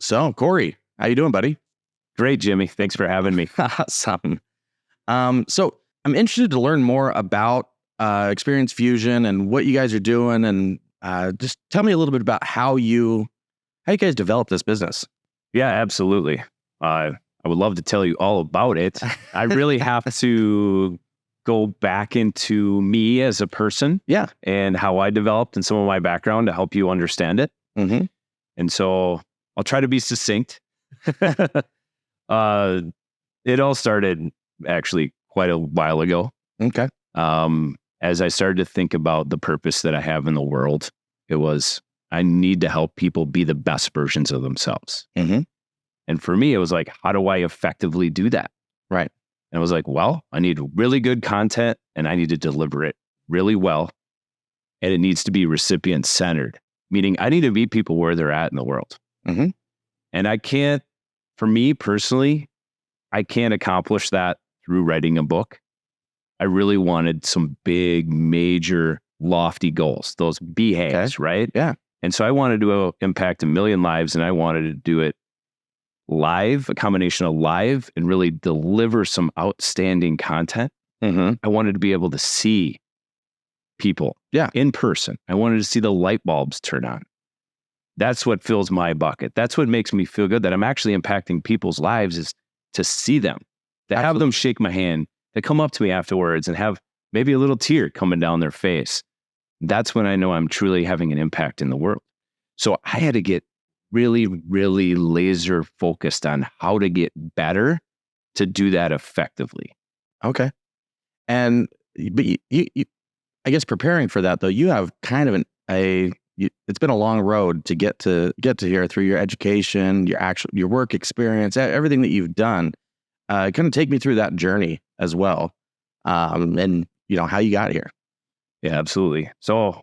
So, Corey, how you doing, buddy? Great, Jimmy. Thanks for having me. Awesome. So I'm interested to learn more about Experience Fusion and what you guys are doing, and just tell me a little bit about how you guys developed this business. Yeah, absolutely. I would love to tell you all about it. I really have to go back into me as a person, and how I developed and some of my background to help you understand it. Mm-hmm. And so I'll try to be succinct. It all started actually quite a while ago. Okay. As I started to think about the purpose that I have in the world, it was, I need to help people be the best versions of themselves. Mm-hmm. And for me, it was like, how do I effectively do that? Right. And I was like, well, I need really good content and I need to deliver it really well. And it needs to be recipient centered, meaning I need to meet people where they're at in the world. Mm-hmm. And I can't, for me personally, I can't accomplish that through writing a book. I really wanted some big, major, lofty goals, those BHAGs, right? Yeah. And so I wanted to impact 1 million lives, and I wanted to do it live, a combination of live and really deliver some outstanding content. Mm-hmm. I wanted to be able to see people in person. I wanted to see the light bulbs turn on. That's what fills my bucket. That's what makes me feel good that I'm actually impacting people's lives, is to see them, to have them shake my hand, to come up to me afterwards and have maybe a little tear coming down their face. That's when I know I'm truly having an impact in the world. So I had to get really, really laser focused on how to get better to do that effectively. Okay. And but you I guess preparing for that though, you have kind of it's been a long road to get to here through your education, your work experience, everything that you've done. Kind of take me through that journey as well, and how you got here. Yeah, absolutely. So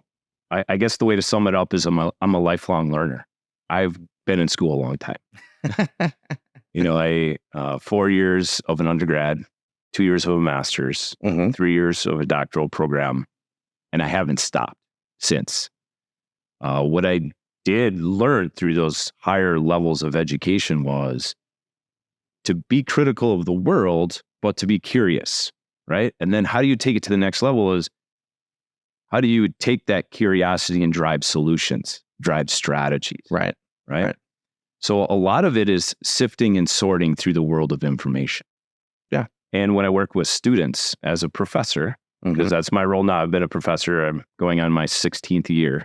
I guess the way to sum it up is I'm a lifelong learner. I've been in school a long time. I 4 years of an undergrad, 2 years of a master's, Mm-hmm. 3 years of a doctoral program, and I haven't stopped since. What I did learn through those higher levels of education was to be critical of the world, but to be curious, right? And then how do you take it to the next level is, how do you take that curiosity and drive solutions, drive strategies? Right. So a lot of it is sifting and sorting through the world of information. Yeah. And when I work with students as a professor, because that's my role now, I've been a professor, I'm going on my 16th year.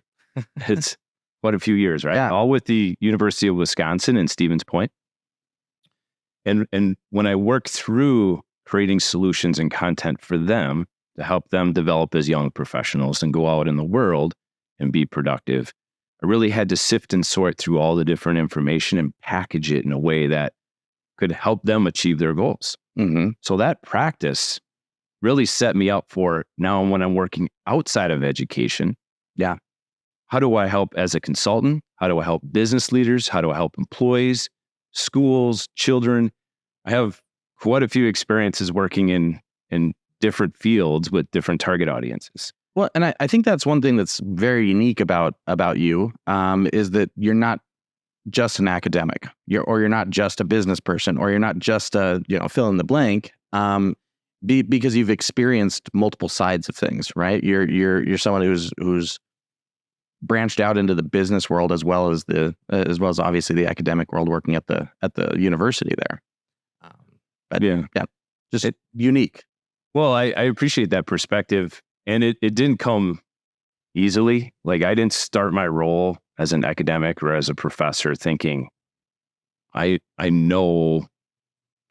It's quite a few years, right? Yeah. All with the University of Wisconsin in Stevens Point. And when I work through creating solutions and content for them to help them develop as young professionals and go out in the world and be productive, I really had to sift and sort through all the different information and package it in a way that could help them achieve their goals. Mm-hmm. So that practice really set me up for now when I'm working outside of education. Yeah. How do I help as a consultant? How do I help business leaders? How do I help employees, schools, children? I have quite a few experiences working in different fields with different target audiences. Well, and I think that's one thing that's very unique about you, is that you're not just an academic, you're not just a business person, or you're not just a fill in the blank, because you've experienced multiple sides of things, right? You're someone who's branched out into the business world as well as obviously the academic world, working at the university there. But just unique. Well, I appreciate that perspective. And it didn't come easily. Like, I didn't start my role as an academic or as a professor thinking, I know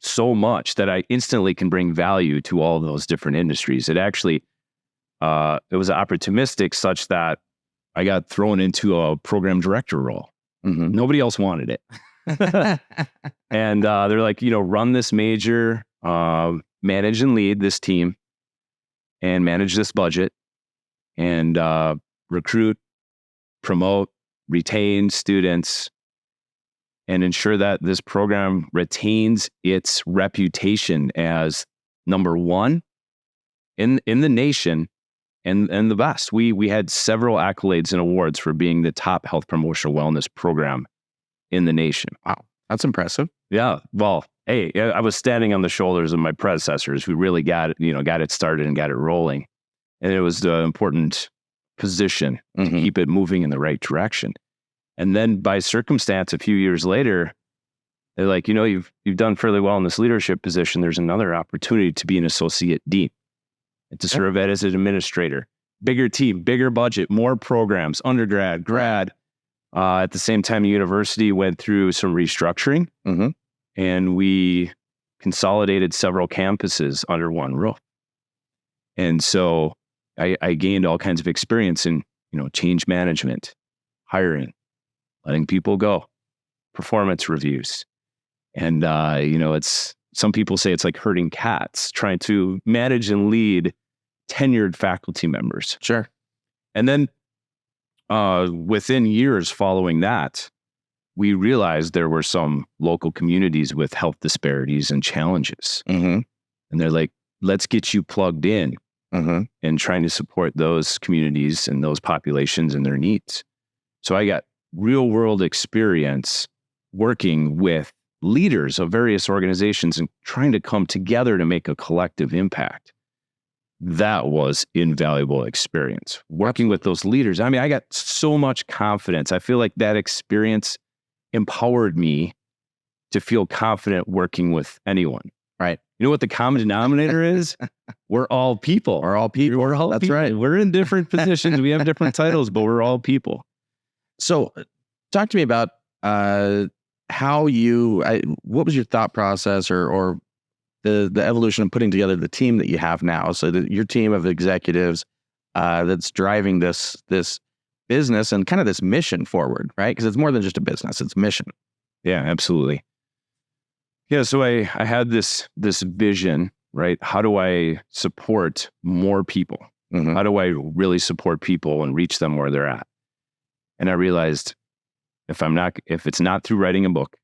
so much that I instantly can bring value to all those different industries. It actually, it was opportunistic such that I got thrown into a program director role. Mm-hmm. Nobody else wanted it. And they're like, run this major, manage and lead this team, and manage this budget, and recruit, promote, retain students, and ensure that this program retains its reputation as number one in the nation and the best. We had several accolades and awards for being the top health promotional wellness program in the nation. Wow. That's impressive. Yeah. Well, hey, I was standing on the shoulders of my predecessors who really got it started and got it rolling. And it was the important position to keep it moving in the right direction. And then by circumstance, a few years later, they're like, you've done fairly well in this leadership position. There's another opportunity to be an associate dean and to serve as an administrator. Bigger team, bigger budget, more programs, undergrad, grad. At the same time, the university went through some restructuring, and we consolidated several campuses under one roof. And so I gained all kinds of experience in, change management, hiring, letting people go, performance reviews. And, some people say it's like herding cats, trying to manage and lead tenured faculty members. Sure. And then within years following that, we realized there were some local communities with health disparities and challenges. And they're like, let's get you plugged in and trying to support those communities and those populations and their needs. So I got real world experience working with leaders of various organizations and trying to come together to make a collective impact. That was invaluable experience. Working with those leaders. I mean, I got so much confidence. I feel like that experience empowered me to feel confident working with anyone. Right. You know what the common denominator is? We're all people. We're all people. We're all That's people. right. We're in different positions. We have different titles, but we're all people. So talk to me about what was your thought process or the evolution of putting together the team that you have now, so that your team of executives that's driving this business and kind of this mission forward, right? Because it's more than just a business, it's mission. Yeah, absolutely. Yeah, so I had this vision, right? How do I support more people? How do I really support people and reach them where they're at? And I realized if it's not through writing a book,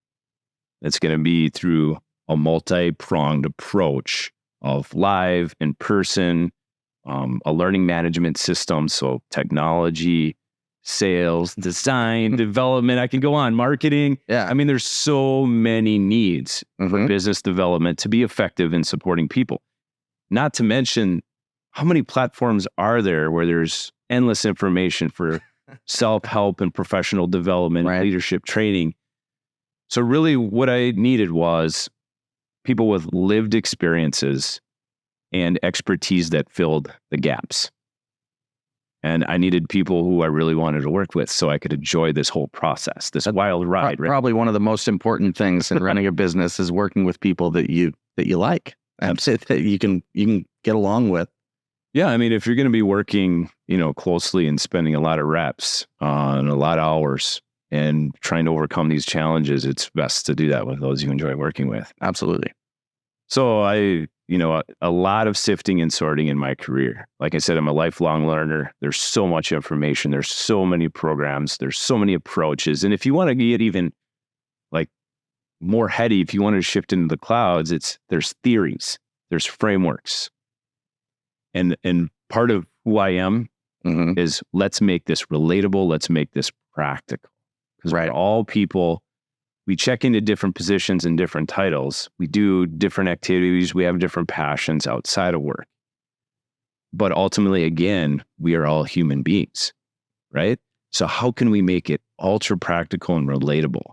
it's going to be through a multi-pronged approach of live, in person, a learning management system. So technology, sales, design, development, I can go on, marketing. Yeah. I mean, there's so many needs for business development to be effective in supporting people. Not to mention, how many platforms are there where there's endless information for self-help and professional development, leadership training. So really what I needed was people with lived experiences and expertise that filled the gaps. And I needed people who I really wanted to work with so I could enjoy this whole process, this wild ride. Right? Probably one of the most important things in running a business is working with people that you like and that you can get along with. Yeah, I mean, if you're going to be working, closely and spending a lot of reps and a lot of hours and trying to overcome these challenges, it's best to do that with those you enjoy working with. Absolutely. So a lot of sifting and sorting in my career. Like I said, I'm a lifelong learner. There's so much information. There's so many programs. There's so many approaches. And if you want to get even like more heady, if you want to shift into the clouds, there's theories, there's frameworks. And part of who I am is let's make this relatable. Let's make this practical. Because we're all people. We check into different positions and different titles. We do different activities. We have different passions outside of work. But ultimately, again, we are all human beings, right? So how can we make it ultra practical and relatable?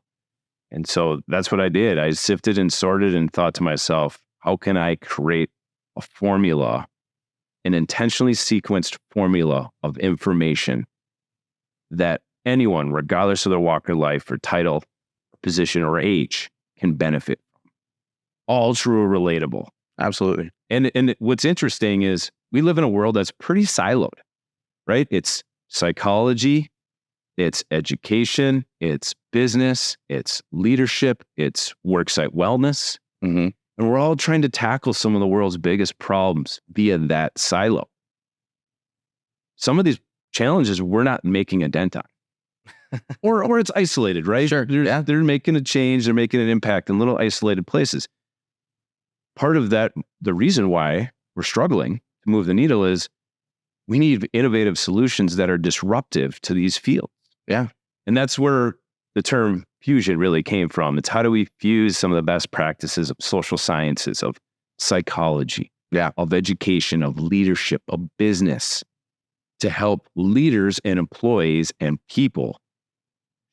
And so that's what I did. I sifted and sorted and thought to myself, how can I create a formula, an intentionally sequenced formula of information that anyone, regardless of their walk of life or title, position, or age, can benefit from. All true relatable. Absolutely. And what's interesting is we live in a world that's pretty siloed, right? It's psychology, it's education, it's business, it's leadership, it's worksite wellness. And we're all trying to tackle some of the world's biggest problems via that silo. Some of these challenges we're not making a dent on. or it's isolated, right? Sure. They're making a change, they're making an impact in little isolated places. Part of that, the reason why we're struggling to move the needle is we need innovative solutions that are disruptive to these fields. Yeah. And that's where the term Fusion really came from. It's how do we fuse some of the best practices of social sciences, of psychology, of education, of leadership, of business, to help leaders and employees and people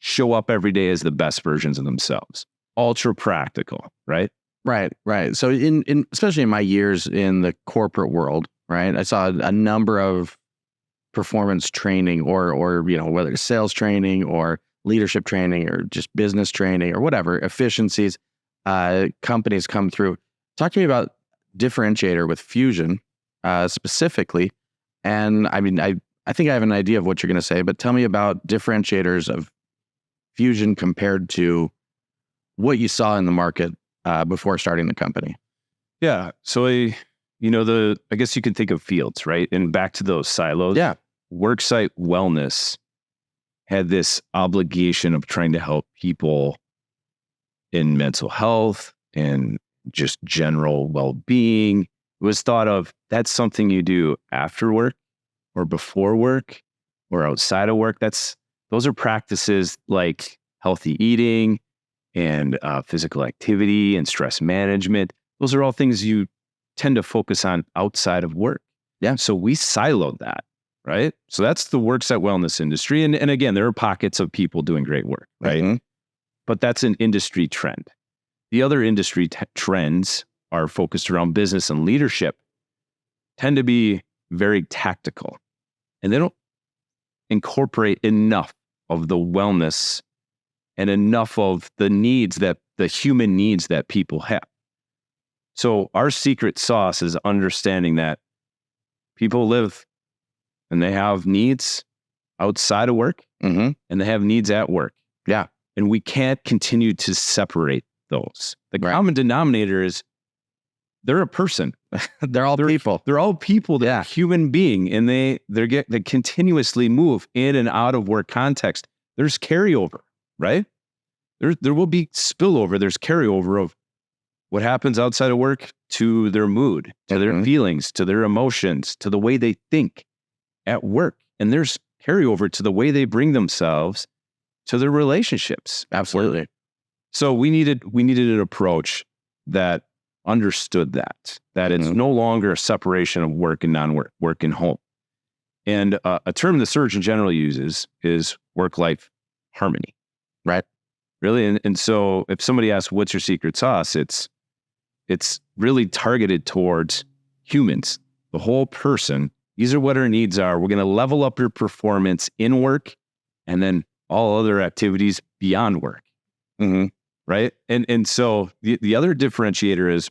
show up every day as the best versions of themselves. Ultra practical, right? Right. So in especially in my years in the corporate world, right, I saw a number of performance training or whether it's sales training or leadership training or just business training or whatever efficiencies companies come through. Talk to me about differentiator with Fusion specifically. And I mean, I think I have an idea of what you're going to say, but tell me about differentiators of Fusion compared to what you saw in the market before starting the company. Yeah. So I guess you can think of fields, right? And back to those silos. Yeah. Worksite wellness had this obligation of trying to help people in mental health and just general well-being. It was thought of that's something you do after work or before work or outside of work. Those are practices like healthy eating and physical activity and stress management. Those are all things you tend to focus on outside of work. Yeah. So we siloed that, right? So that's the worksite wellness industry. And again, there are pockets of people doing great work, right? Mm-hmm. But that's an industry trend. The other industry trends are focused around business and leadership, tend to be very tactical. And they don't incorporate enough of the wellness and enough of the human needs that people have. So our secret sauce is understanding that people live and they have needs outside of work, mm-hmm. and they have needs at work. Yeah. And we can't continue to separate those. The common denominator is they're a person. They're all people. They're all people. They're a human being, and they continuously move in and out of work context. There's carryover, right? There will be spillover. There's carryover of what happens outside of work to their mood, to their feelings, to their emotions, to the way they think at work. And there's carryover to the way they bring themselves to their relationships. Absolutely. So we needed an approach that understood that it's no longer a separation of work and non-work, work and home. And a term the Surgeon General uses is work-life harmony. Right. Really. And so if somebody asks, what's your secret sauce? It's really targeted towards humans, the whole person. These are what our needs are. We're going to level up your performance in work and then all other activities beyond work. Mm-hmm. Right. And so the other differentiator is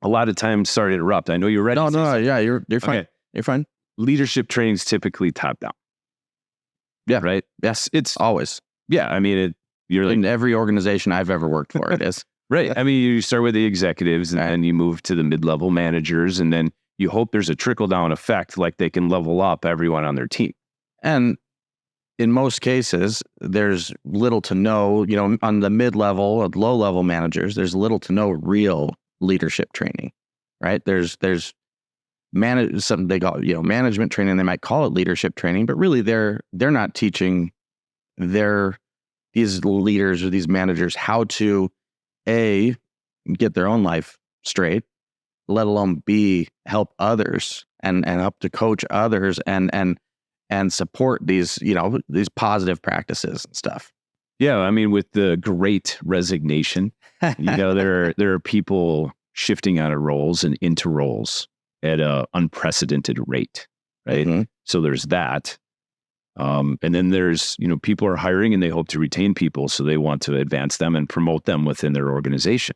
a lot of times, sorry to interrupt. I know you're ready. No, yeah, you're fine. Okay. You're fine. Leadership training is typically top down. Yeah. Right. Yes. It's always. Yeah. I mean, you're like, in every organization I've ever worked for, it is. Right. I mean, you start with the executives and then you move to the mid-level managers, and then you hope there's a trickle-down effect, like they can level up everyone on their team. And in most cases, there's little to no, on the mid-level or low-level managers, there's little to no real leadership training, right? There's something they call, management training. They might call it leadership training, but really they're not teaching these leaders or these managers how to get their own life straight, let alone help others and help to coach others and support these positive practices and stuff. Yeah, I mean, with the Great Resignation, there are people shifting out of roles and into roles at an unprecedented rate, right? Mm-hmm. So there's that. And then there's, people are hiring and they hope to retain people. So they want to advance them and promote them within their organization.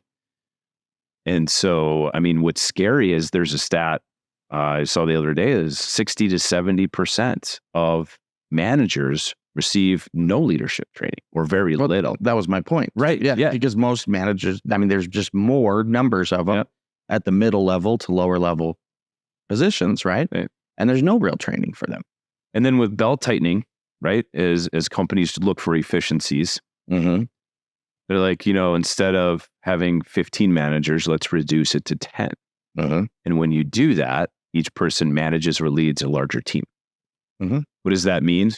And so, I mean, what's scary is there's a stat I saw the other day is 60 to 70% of managers receive no leadership training or very little. That was my point. Right. Yeah. Because most managers, there's just more numbers of them at the middle level to lower level positions, right? And there's no real training for them. And then with belt tightening, right, as companies look for efficiencies, mm-hmm. they're like, instead of having 15 managers, let's reduce it to 10. Mm-hmm. And when you do that, each person manages or leads a larger team. Mm-hmm. What does that mean?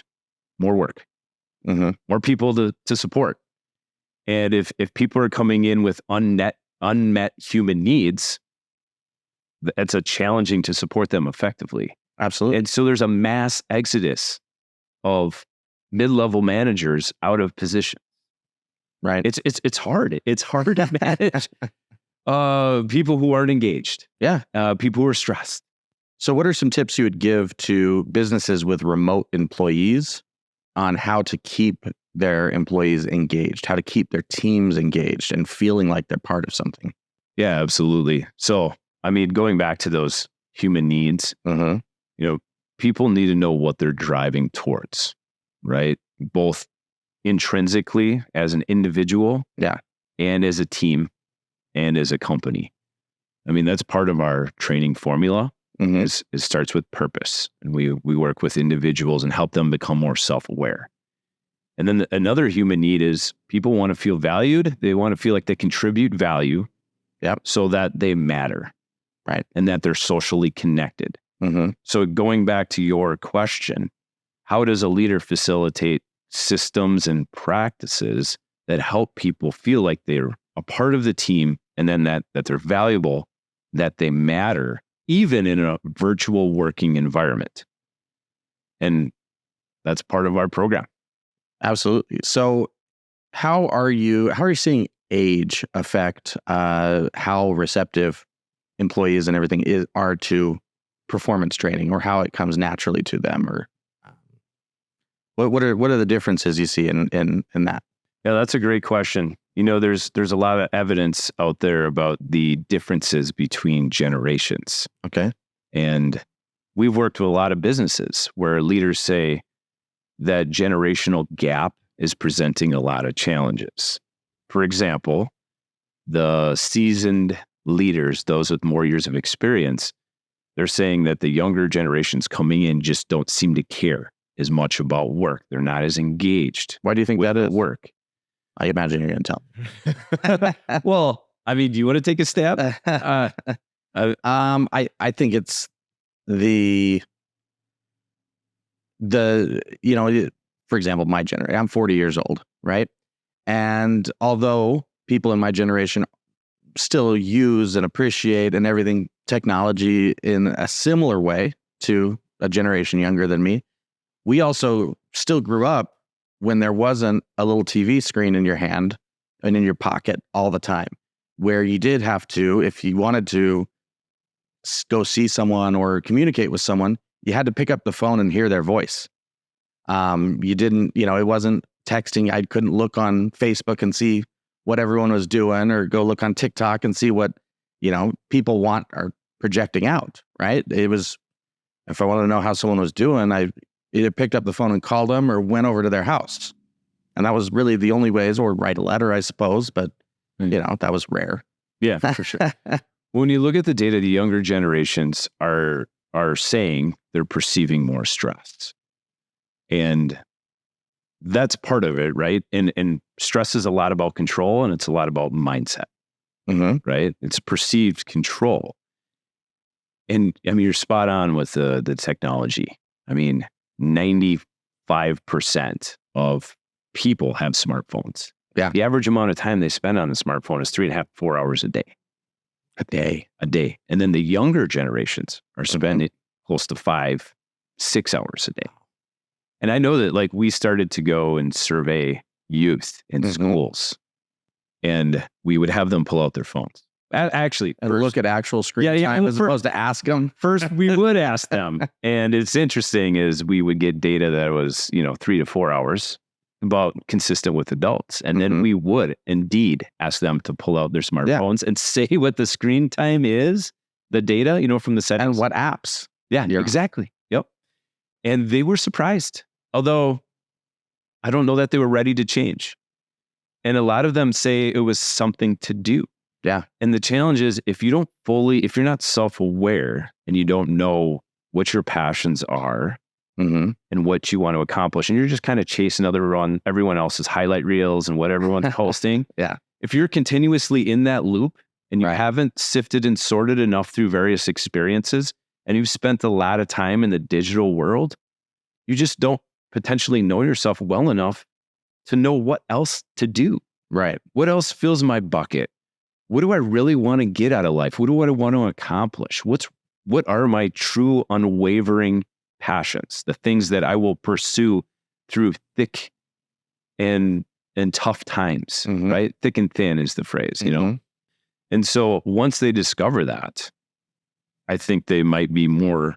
More work, mm-hmm. more people to support. And if people are coming in with unmet human needs, it's challenging to support them effectively. Absolutely. And so there's a mass exodus of mid-level managers out of position. Right. It's hard. It's hard to manage people who aren't engaged. Yeah. People who are stressed. So what are some tips you would give to businesses with remote employees on how to keep their employees engaged, how to keep their teams engaged and feeling like they're part of something? Yeah, absolutely. So, I mean, going back to those human needs, people need to know what they're driving towards, right? Both intrinsically as an individual, and as a team and as a company. I mean, that's part of our training formula. It starts with purpose, and we work with individuals and help them become more self-aware. And then another human need is people want to feel valued. They want to feel like they contribute value, so that they matter, right? And that they're socially connected. So going back to your question, how does a leader facilitate systems and practices that help people feel like they're a part of the team, and then that they're valuable, that they matter, even in a virtual working environment? And that's part of our program. Absolutely. So how are you seeing age affect how receptive employees and everything are to performance training, or how it comes naturally to them, or what are the differences you see in that? Yeah, that's a great question. There's a lot of evidence out there about the differences between generations. Okay. And we've worked with a lot of businesses where leaders say that generational gap is presenting a lot of challenges. For example, the seasoned leaders, those with more years of experience, they're saying that the younger generations coming in just don't seem to care as much about work. They're not as engaged. Why do you think that is? Work. I imagine you're going to tell. Well, I mean, do you want to take a stab? I think it's the for example, my generation, I'm 40 years old, right? And although people in my generation still use and appreciate and everything technology in a similar way to a generation younger than me, we also still grew up when there wasn't a little TV screen in your hand and in your pocket all the time, where you did have to, if you wanted to go see someone or communicate with someone, you had to pick up the phone and hear their voice. You didn't, it wasn't texting. I couldn't look on Facebook and see what everyone was doing, or go look on TikTok and see what, people are projecting out, right? It was, if I wanted to know how someone was doing, I either picked up the phone and called them or went over to their house. And that was really the only ways, or write a letter, I suppose. But, that was rare. Yeah, for sure. When you look at the data, the younger generations are saying they're perceiving more stress. And that's part of it, right? And stress is a lot about control, and it's a lot about mindset, right? It's perceived control. And I mean, you're spot on with the technology. I mean, 95% of people have smartphones. Yeah. The average amount of time they spend on a smartphone is 3.5, 4 hours a day. A day. And then the younger generations are spending close to 5, 6 hours a day. And I know that, we started to go and survey youth in schools, and we would have them pull out their phones. Actually, and look at actual screen time as opposed to ask them. First, we would ask them. And it's interesting is we would get data that was, 3 to 4 hours, about consistent with adults. And then we would indeed ask them to pull out their smartphones and say what the screen time is, the data, from the settings. And what apps. Yeah, exactly. Yep. And they were surprised, although I don't know that they were ready to change. And a lot of them say it was something to do. Yeah. And the challenge is, if you're not self-aware and you don't know what your passions are and what you want to accomplish, and you're just kind of chasing everyone else's highlight reels and what everyone's posting. Yeah. If you're continuously in that loop and you haven't sifted and sorted enough through various experiences, and you've spent a lot of time in the digital world, you just don't potentially know yourself well enough to know what else to do. Right. What else fills my bucket? What do I really want to get out of life? What do I want to accomplish? What are my true unwavering passions? The things that I will pursue through thick and tough times, right? Thick and thin is the phrase, you know? And so once they discover that, I think they might be more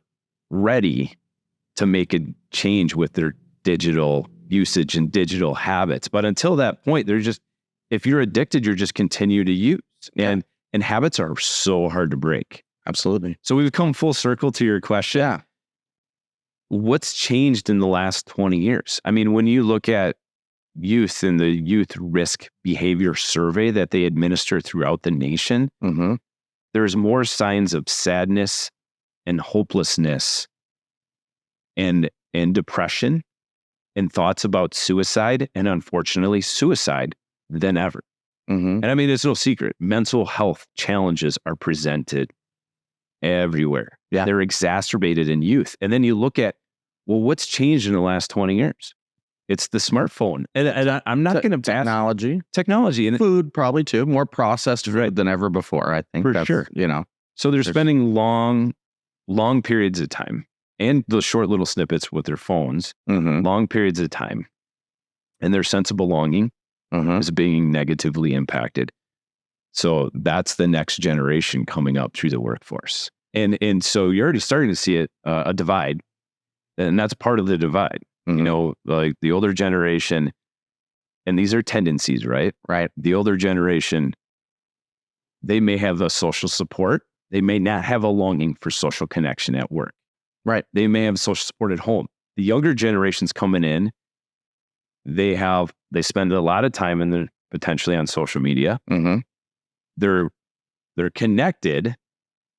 ready to make a change with their digital usage and digital habits. But until that point, they're just, if you're addicted, you're just continue to use. And habits are so hard to break. Absolutely. So we've come full circle to your question. Yeah. What's changed in the last 20 years? I mean, when you look at youth and the youth risk behavior survey that they administer throughout the nation, there's more signs of sadness and hopelessness and depression and thoughts about suicide, and unfortunately suicide, than ever. And I mean, it's no secret. Mental health challenges are presented everywhere. Yeah. They're exacerbated in youth. And then you look at, well, what's changed in the last 20 years? It's the smartphone. And I'm not going to technology and food probably too, more processed food than ever before. I think for sure. You know, so they're spending long periods of time, and those short little snippets with their phones, long periods of time, and their sense of belonging is being negatively impacted. So that's the next generation coming up through the workforce. And so you're already starting to see it, a divide, and that's part of the divide. You know, like the older generation, and these are tendencies, right? Right. The older generation, they may have a social support. They may not have a longing for social connection at work. Right. They may have social support at home. The younger generations coming in, they spend a lot of time potentially on social media. They're connected,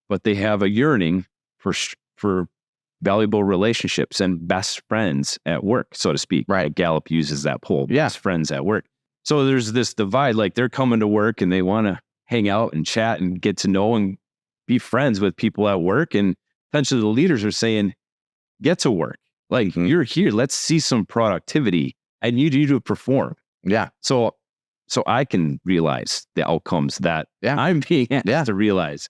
but they have a yearning for valuable relationships and best friends at work, so to speak. Right. Gallup uses that poll. Best friends at work. So there's this divide, like they're coming to work and they want to hang out and chat and get to know and be friends with people at work. And potentially the leaders are saying, get to work. Like you're here, let's see some productivity. I need you to perform. Yeah. So I can realize the outcomes that I'm being asked to realize.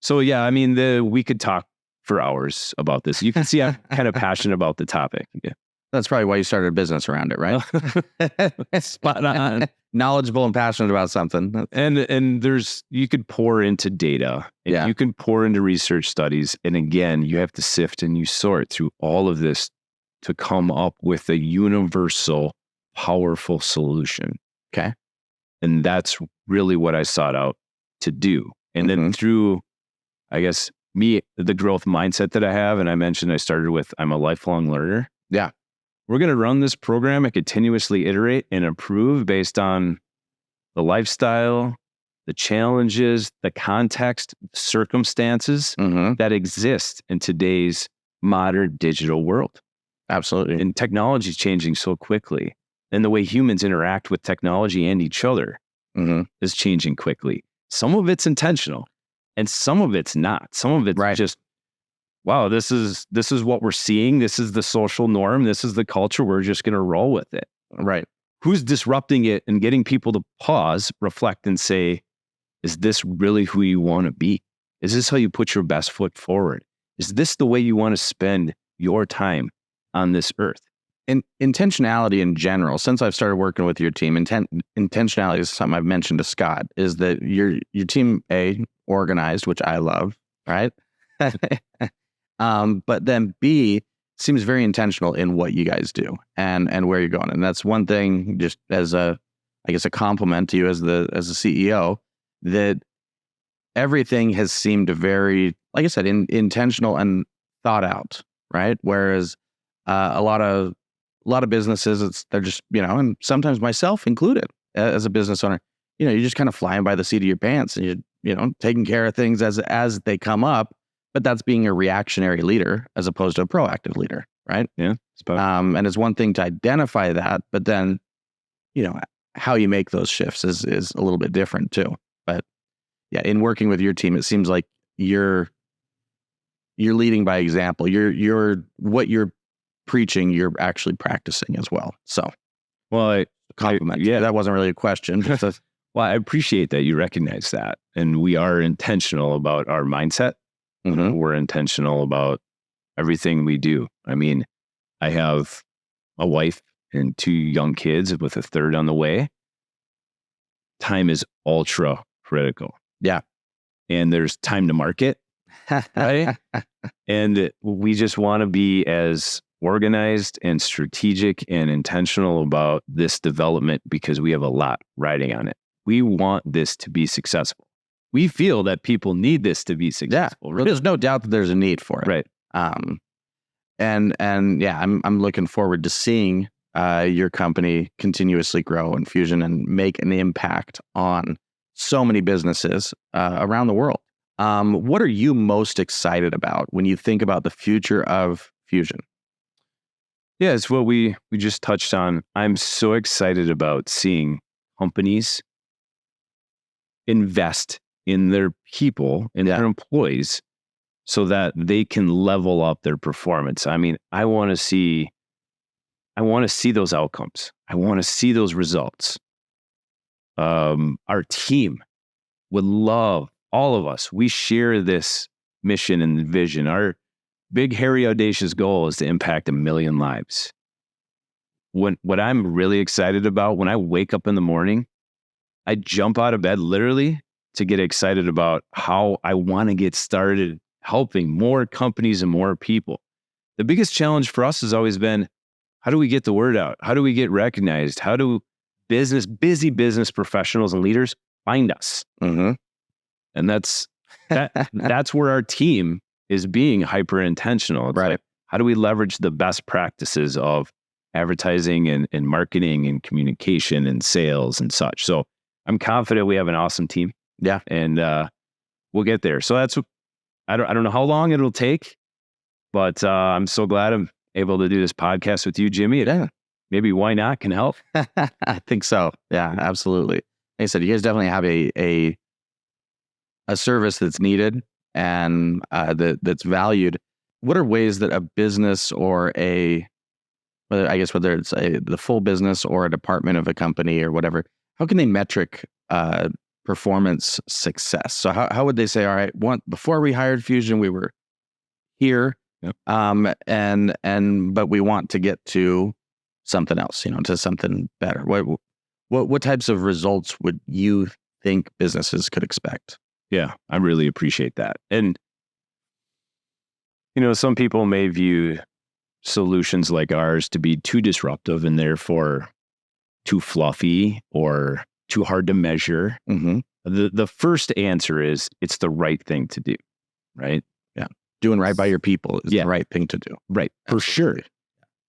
So yeah, I mean, we could talk for hours about this. You can see I'm kind of passionate about the topic. Yeah. That's probably why you started a business around it, right? Spot on. Knowledgeable and passionate about something. And you could pour into data, and you can pour into research studies. And again, you have to sift and you sort through all of this to come up with a universal, powerful solution. Okay. And that's really what I sought out to do. And then through, I guess, the growth mindset that I have, and I mentioned I started with, I'm a lifelong learner. Yeah. We're going to run this program and continuously iterate and improve based on the lifestyle, the challenges, the context, circumstances that exist in today's modern digital world. Absolutely. And technology is changing so quickly. And the way humans interact with technology and each other is changing quickly. Some of it's intentional and some of it's not. Some of it's just, wow, this is what we're seeing. This is the social norm. This is the culture. We're just going to roll with it. Right. Who's disrupting it and getting people to pause, reflect, and say, is this really who you want to be? Is this how you put your best foot forward? Is this the way you want to spend your time on this earth? And intentionality in general, since I've started working with your team, intentionality is something I've mentioned to Scott, is that your team, organized, which I love, right? But then B, seems very intentional in what you guys do and where you're going. And that's one thing, just as a compliment to you as the CEO, that everything has seemed very, like I said, intentional and thought out, right? Whereas a lot of businesses, they're just, and sometimes myself included as a business owner, you're just kind of flying by the seat of your pants and you're taking care of things as they come up, but that's being a reactionary leader as opposed to a proactive leader, right? Yeah. And it's one thing to identify that, but then, how you make those shifts is a little bit different too. But yeah, in working with your team, it seems like you're leading by example. You're what you're preaching, you're actually practicing as well. So, well, compliment. Yeah, that wasn't really a question. Well, I appreciate that you recognize that. And we are intentional about our mindset. Mm-hmm. We're intentional about everything we do. I mean, I have a wife and 2 young kids with a third on the way. Time is ultra critical. Yeah. And there's time to market, right? And we just want to be as organized and strategic and intentional about this development because we have a lot riding on it. We want this to be successful. We feel that people need this to be successful. Yeah, there's no doubt that there's a need for it. Right. And yeah, I'm looking forward to seeing your company continuously grow in Fusion and make an impact on so many businesses around the world. What are you most excited about when you think about the future of Fusion? Yeah, it's what we just touched on. I'm so excited about seeing companies invest in their people and their employees so that they can level up their performance. I mean, I want to see those outcomes. I want to see those results. Our team would love, all of us, we share this mission and vision. Our big, hairy, audacious goal is to impact 1 million lives. What I'm really excited about, when I wake up in the morning, I jump out of bed literally to get excited about how I want to get started helping more companies and more people. The biggest challenge for us has always been, how do we get the word out? How do we get recognized? How do busy business professionals and leaders find us? Mm-hmm. And that's where our team is being hyper intentional. It's right. Like, how do we leverage the best practices of advertising and marketing and communication and sales and such? So I'm confident we have an awesome team. Yeah. And we'll get there. So that's, I don't know how long it'll take, but I'm so glad I'm able to do this podcast with you, Jimmy. Maybe Why Not can help. I think so. Yeah, absolutely. Like I said, you guys definitely have a service that's needed and that's valued. What are ways that a business or whether it's the full business or a department of a company or whatever, how can they metric performance success? So how would they say, all right, before we hired Fusion, we were here, yep. But we want to get to something else, to something better. What types of results would you think businesses could expect? Yeah, I really appreciate that. And, some people may view solutions like ours to be too disruptive and therefore too fluffy or too hard to measure. Mm-hmm. The first answer is it's the right thing to do, right? Yeah. Doing right by your people is the right thing to do. Right. For sure.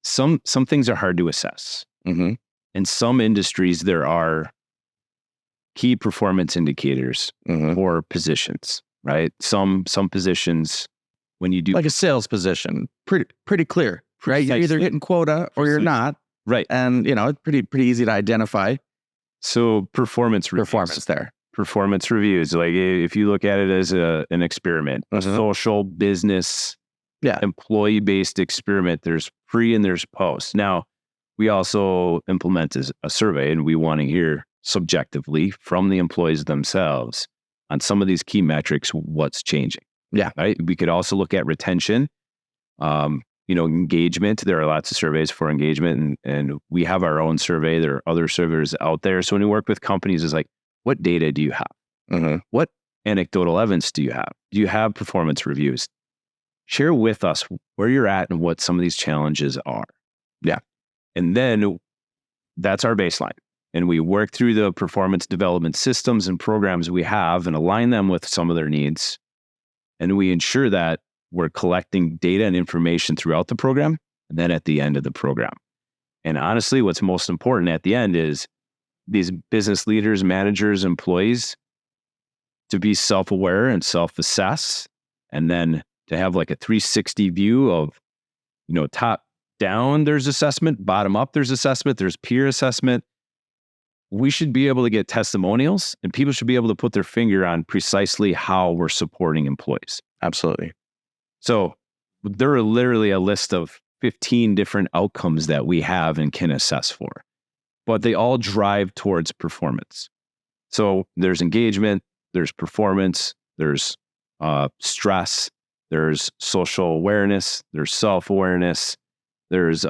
Some things are hard to assess. Mm-hmm. In some industries, there are key performance indicators for positions, right? Some positions, when you do like a sales position, pretty clear, right? You're either hitting quota or you're not, right? And it's pretty easy to identify. So performance reviews, like if you look at it as an experiment, a social business, employee-based experiment, there's pre and there's post. Now, we also implement a survey, and we want to hear subjectively from the employees themselves on some of these key metrics, what's changing. Yeah. Right. We could also look at retention, engagement. There are lots of surveys for engagement, and we have our own survey. There are other surveys out there. So when you work with companies, it's like, what data do you have? Mm-hmm. What anecdotal evidence do you have? Do you have performance reviews? Share with us where you're at and what some of these challenges are. Yeah. And then that's our baseline. And we work through the performance development systems and programs we have and align them with some of their needs. And we ensure that we're collecting data and information throughout the program and then at the end of the program. And honestly, what's most important at the end is these business leaders, managers, employees to be self-aware and self-assess, and then to have like a 360 view of, top down, there's assessment, bottom up, there's assessment, there's peer assessment. We should be able to get testimonials, and people should be able to put their finger on precisely how we're supporting employees. Absolutely. So there are literally a list of 15 different outcomes that we have and can assess for. but they all drive towards performance. So there's engagement, there's performance, there's stress, there's social awareness, there's self-awareness, there's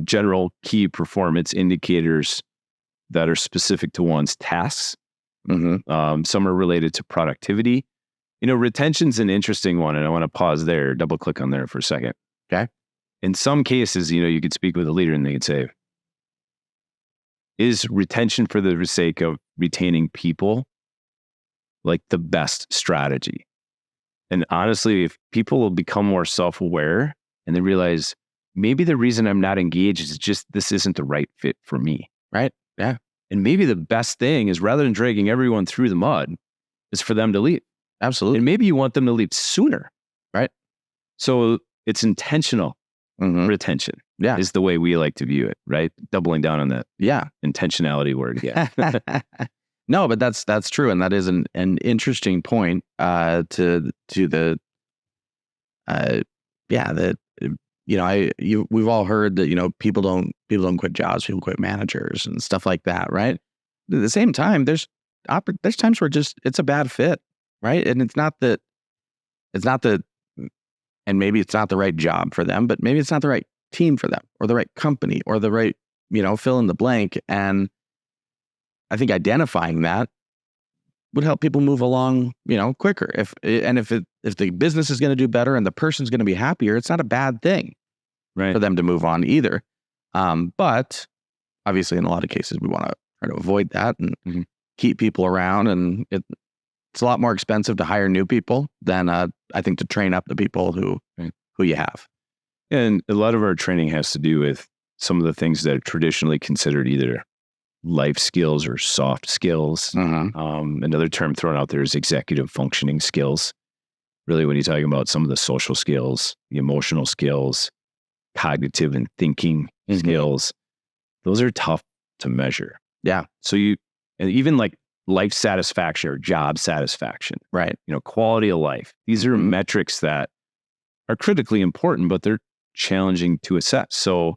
general key performance indicators that are specific to one's tasks. Some are related to productivity. Retention's an interesting one, and I want to pause there, double click on there for a second. Okay. In some cases, you could speak with a leader and they could say, is retention for the sake of retaining people like the best strategy? And honestly, if people will become more self-aware and they realize maybe the reason I'm not engaged is just this isn't the right fit for me. Right. Yeah. And maybe the best thing is, rather than dragging everyone through the mud, is for them to leave. Absolutely. And maybe you want them to leave sooner. Right. So it's intentional retention. Yeah. Is the way we like to view it, right? Doubling down on that intentionality word again. No, but that's true. And that is an interesting point to the we've all heard that, people don't quit jobs, people quit managers and stuff like that, right? At the same time, there's times where it's a bad fit, right? And it's not that, and maybe it's not the right job for them, but maybe it's not the right team for them, or the right company, or the right, fill in the blank. And I think identifying that would help people move along, quicker. If the business is going to do better and the person's going to be happier, it's not a bad thing for them to move on either. But obviously, in a lot of cases, we want to try to avoid that and keep people around. And it's a lot more expensive to hire new people than I think to train up the people who you have. And a lot of our training has to do with some of the things that are traditionally considered either life skills or soft skills. Another term thrown out there is executive functioning skills. Really, when you're talking about some of the social skills, the emotional skills, cognitive and thinking skills, those are tough to measure. Yeah. So and even like life satisfaction or job satisfaction, right? Quality of life. These are metrics that are critically important, but they're challenging to assess. So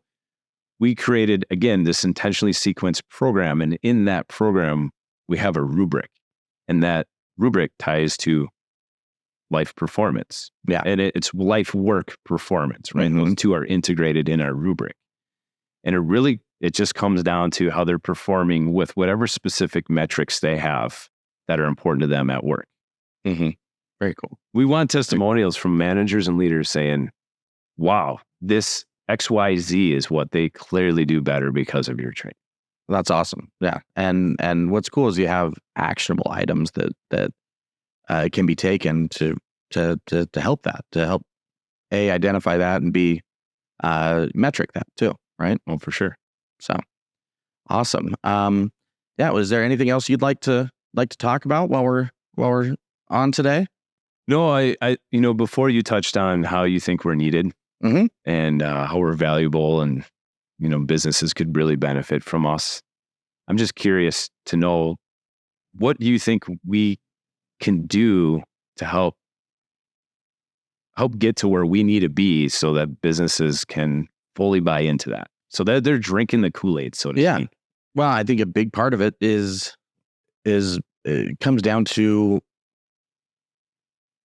we created, again, this intentionally sequenced program. And in that program, we have a rubric. And that rubric ties to life performance. Yeah. And it's life work performance, right? Those two are integrated in our rubric. And it just comes down to how they're performing with whatever specific metrics they have that are important to them at work. Very cool. We want testimonials from managers and leaders saying, wow, this XYZ is what they clearly do better because of your training. That's awesome. Yeah. And what's cool is you have actionable items that can be taken to help that, to help A, identify that, and B, metric that too, right? Oh, for sure. So awesome. Was there anything else you'd like to talk about while we're on today? No, I before you touched on how you think we're needed and how we're valuable and, businesses could really benefit from us. I'm just curious to know, what do you think we can do to help get to where we need to be so that businesses can fully buy into that, so that they're drinking the Kool-Aid, so to speak? Well, I think a big part of it is it comes down to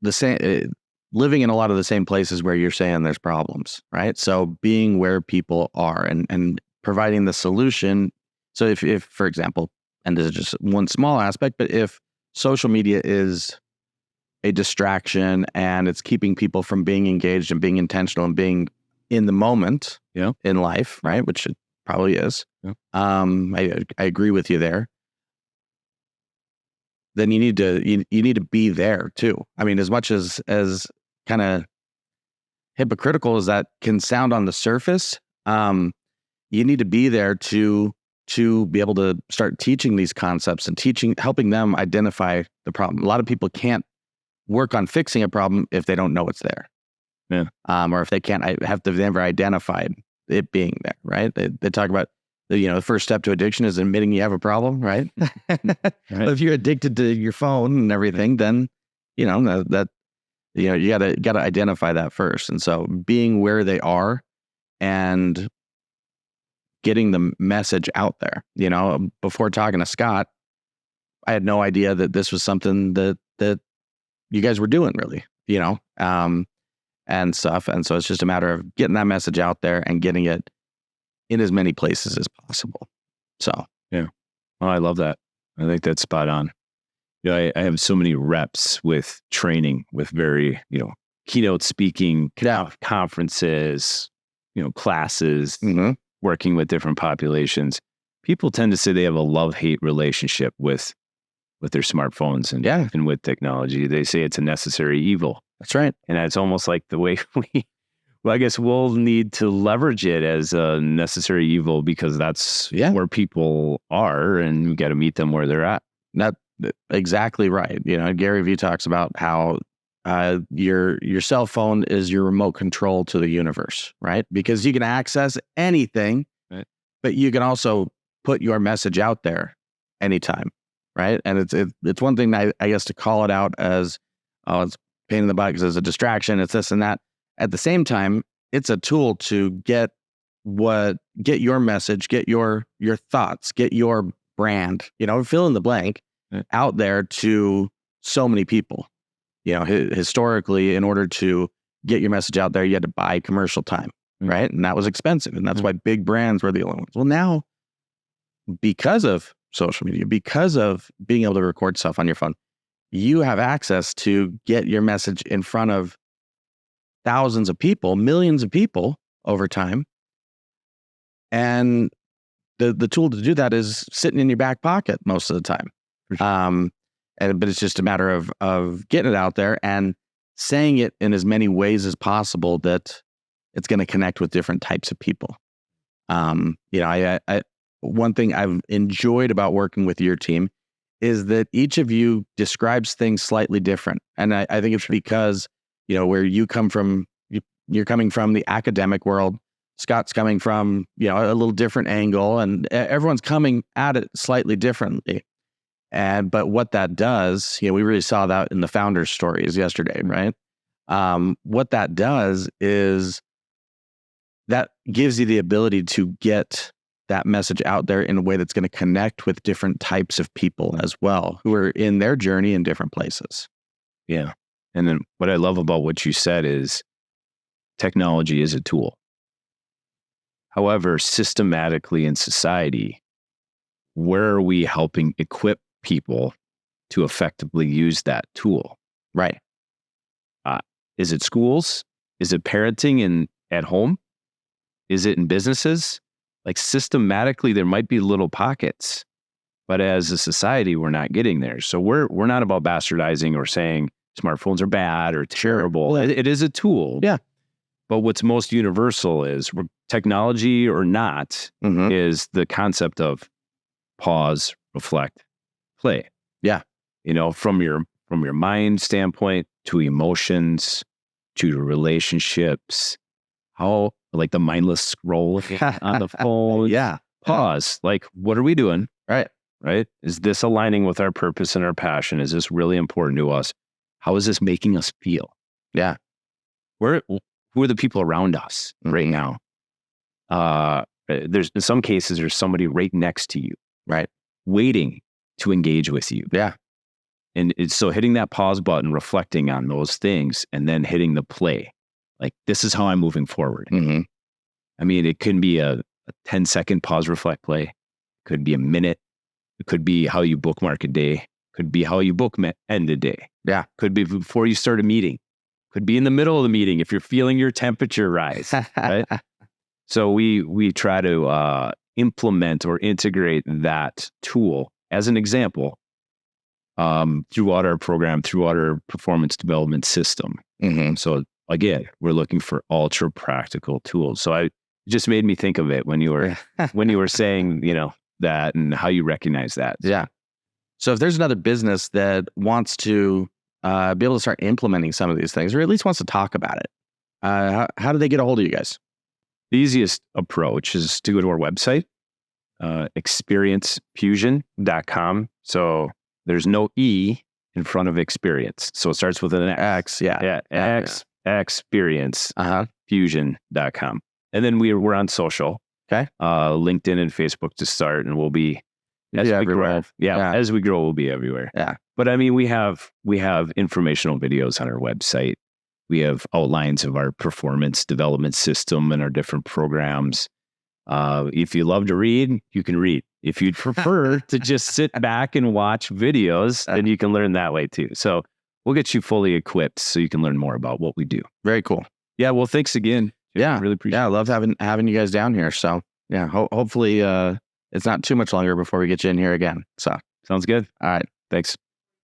the same, living in a lot of the same places where you're saying there's problems, right? So being where people are and providing the solution. So if for example, and this is just one small aspect, but if social media is a distraction and it's keeping people from being engaged and being intentional and being in the moment in life, right? Which it probably is. Yeah. I agree with you there. Then you need to be there too. I mean, as much as kind of hypocritical as that can sound on the surface, you need to be there to be able to start teaching these concepts and helping them identify the problem. A lot of people can't work on fixing a problem if they don't know it's there. Yeah. Or if they've never identified it being there, right? They talk about the first step to addiction is admitting you have a problem, right? Right. If you're addicted to your phone and everything, then you gotta identify that first. And so being where they are and getting the message out there. Before talking to Scott, I had no idea that this was something that you guys were doing, really, and stuff. And so it's just a matter of getting that message out there and getting it in as many places as possible. So, yeah. Well, I love that. I think that's spot on. I have so many reps with training, with very, keynote speaking, conferences, classes, working with different populations. People tend to say they have a love-hate relationship with their smartphones and with technology. They say it's a necessary evil. That's right. And it's almost like the way I guess we'll need to leverage it as a necessary evil, because that's where people are, and we got to meet them where they're at. That's exactly right. Gary Vee talks about how your cell phone is your remote control to the universe, right? Because you can access anything, right, but you can also put your message out there anytime, right? And it's one thing I guess to call it out as, oh, it's a pain in the butt because it's a distraction, it's this and that. At the same time, it's a tool to get your message, get your thoughts, get your brand, fill in the blank, out there to so many people. Historically, in order to get your message out there, you had to buy commercial time, right? And that was expensive. And that's why big brands were the only ones. Well, now, because of social media, because of being able to record stuff on your phone, you have access to get your message in front of thousands of people, millions of people over time. And the tool to do that is sitting in your back pocket most of the time. Sure. But it's just a matter of getting it out there and saying it in as many ways as possible that it's going to connect with different types of people. I one thing I've enjoyed about working with your team is that each of you describes things slightly different. And I think it's because, where you come from, you're coming from the academic world. Scott's coming from, a little different angle, and everyone's coming at it slightly differently. But what that does, we really saw that in the founders' stories yesterday, right? What that does is that gives you the ability to get that message out there in a way that's going to connect with different types of people as well, who are in their journey in different places. Yeah. And then what I love about what you said is technology is a tool. However, systematically in society, where are we helping equip people to effectively use that tool? Right. Is it schools? Is it parenting at home? Is it in businesses? Like systematically, there might be little pockets, but as a society, we're not getting there. So we're not about bastardizing or saying smartphones are bad or terrible. It is a tool. Yeah. But what's most universal is technology or not is the concept of pause, reflect, play. Yeah. From your mind standpoint to emotions to your relationships, how like the mindless scroll on the phone. Yeah. Pause. Like, what are we doing? Right. Right. Is this aligning with our purpose and our passion? Is this really important to us? How is this making us feel? Yeah. Who are the people around us right now? There's in some cases, there's somebody right next to you, right, waiting to engage with you. Yeah. And so hitting that pause button, reflecting on those things, and then hitting the play. Like, this is how I'm moving forward. Mm-hmm. I mean, it could be a 10-second pause, reflect, play. It could be a minute. It could be how you bookmark a day. Could be how you end a day. Yeah. Could be before you start a meeting. Could be in the middle of the meeting if you're feeling your temperature rise. Right. So we try to implement or integrate that tool as an example throughout our program, throughout our performance development system. Mm-hmm. So again, we're looking for ultra practical tools. So it just made me think of it when you were saying, that and how you recognize that. Yeah. So if there's another business that wants to be able to start implementing some of these things, or at least wants to talk about it, how do they get a hold of you guys? The easiest approach is to go to our website, experiencefusion.com. So there's no E in front of experience. So it starts with an X. Yeah. Experience, fusion.com. And then we're on social. Okay. LinkedIn and Facebook to start, and we'll be as we everywhere. grow. As we grow, we'll be everywhere. Yeah. But I mean, we have informational videos on our website. We have outlines of our performance development system and our different programs. If you love to read, you can read. If you'd prefer to just sit back and watch videos, then you can learn that way too. So we'll get you fully equipped so you can learn more about what we do. Very cool. Yeah. Well, thanks again. Yeah. Really appreciate it. Yeah. I love having you guys down here. So yeah, hopefully it's not too much longer before we get you in here again. So sounds good. All right. Thanks.